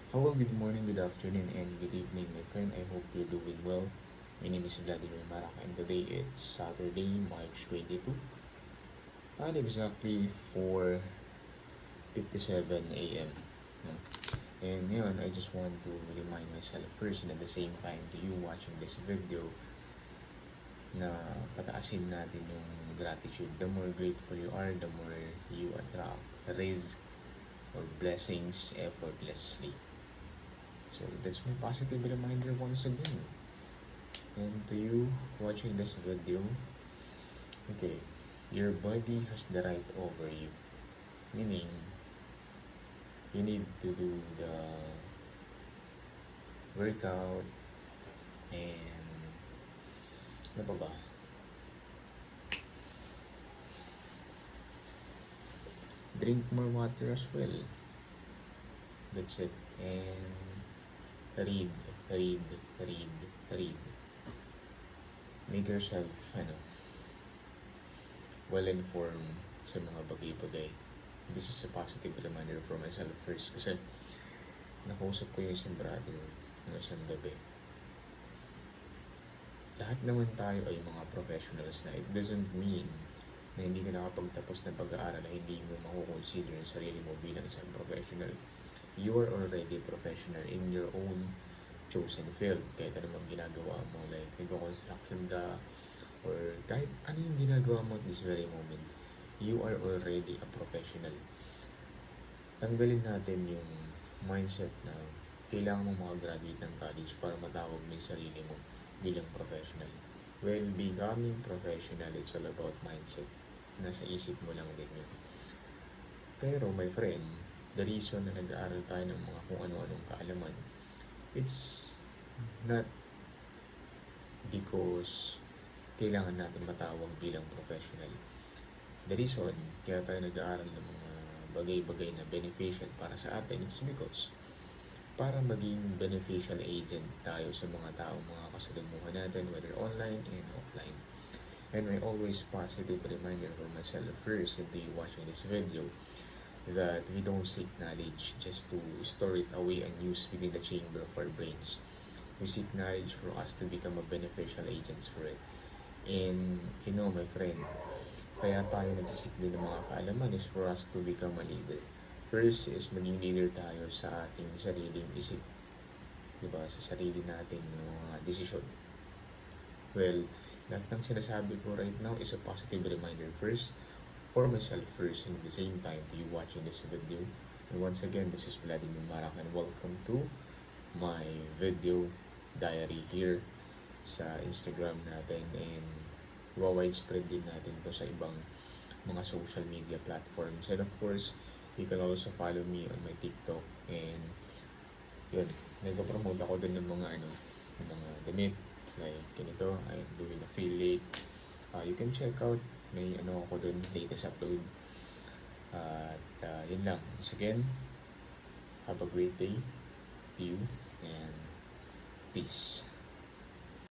Hello, good morning, good afternoon, and good evening, my friend. I hope you're doing well. My name is Vladimir Marak, and today it's Saturday, March 22, at exactly 4:57 a.m. No? And ngayon, I just want to remind myself first and at the same time to you watching this video na pataasin natin yung gratitude. The more grateful you are, the more you attract rizq or blessings effortlessly. So that's my positive reminder once again. And to you watching this video, okay, your body has the right over you. Meaning, you need to do the workout and ano pa ba? Drink more water as well. That's it. And read. Make yourself, well-informed sa mga bagay-bagay. This is a positive reminder for myself first kasi nakausap ko yung isang brother ng isang gabi. Lahat naman tayo ay mga professionals na it doesn't mean na hindi ka nakapagtapos ng pag-aaral na hindi mo makukonsider yung sarili mo bilang isang professional. You are already a professional in your own chosen field. Kahit ano mang ginagawa mo, like nag-construction ka, or kahit ano yung ginagawa mo at this very moment, you are already a professional. Tanggalin natin yung mindset na kailangan mo makagraduate ng college para matawag mo yung sarili mo bilang professional. Well, becoming professional, it's all about mindset. Nasa isip mo lang din yun. Pero my friend, the reason na nag-aaral tayo ng mga kung ano-anong kaalaman, it's not because kailangan natin matawag bilang professional. The reason kaya tayo nag-aaral ng mga bagay-bagay na beneficial para sa atin, it's because para maging beneficial agent tayo sa mga tao, mga kasalamuhan natin, whether online and offline. And my always positive reminder for myself first and to you watching this video, that we don't seek knowledge just to store it away and use within the chamber of our brains. We seek knowledge for us to become a beneficial agents for it. And my friend, kaya tayo nagsisik din ng mga kaalaman is for us to become a leader. First is maging leader tayo sa ating sariling isip. Diba? Sa sarili natin mga desisyon. Well, lahat ng sinasabi ko right now is a positive reminder first, for myself first, and at the same time to you watching this video. And once again, this is Vladimir Marak and welcome to my video diary here sa Instagram natin, and widespread din natin to sa ibang mga social media platforms. And of course, you can also follow me on my TikTok, and yun, nag-promote ako dun ng mga mga damit like ganito. I'm doing affiliate. You can check out, may ako dun, latest upload. At yun lang. Once again, have a great day to you and peace.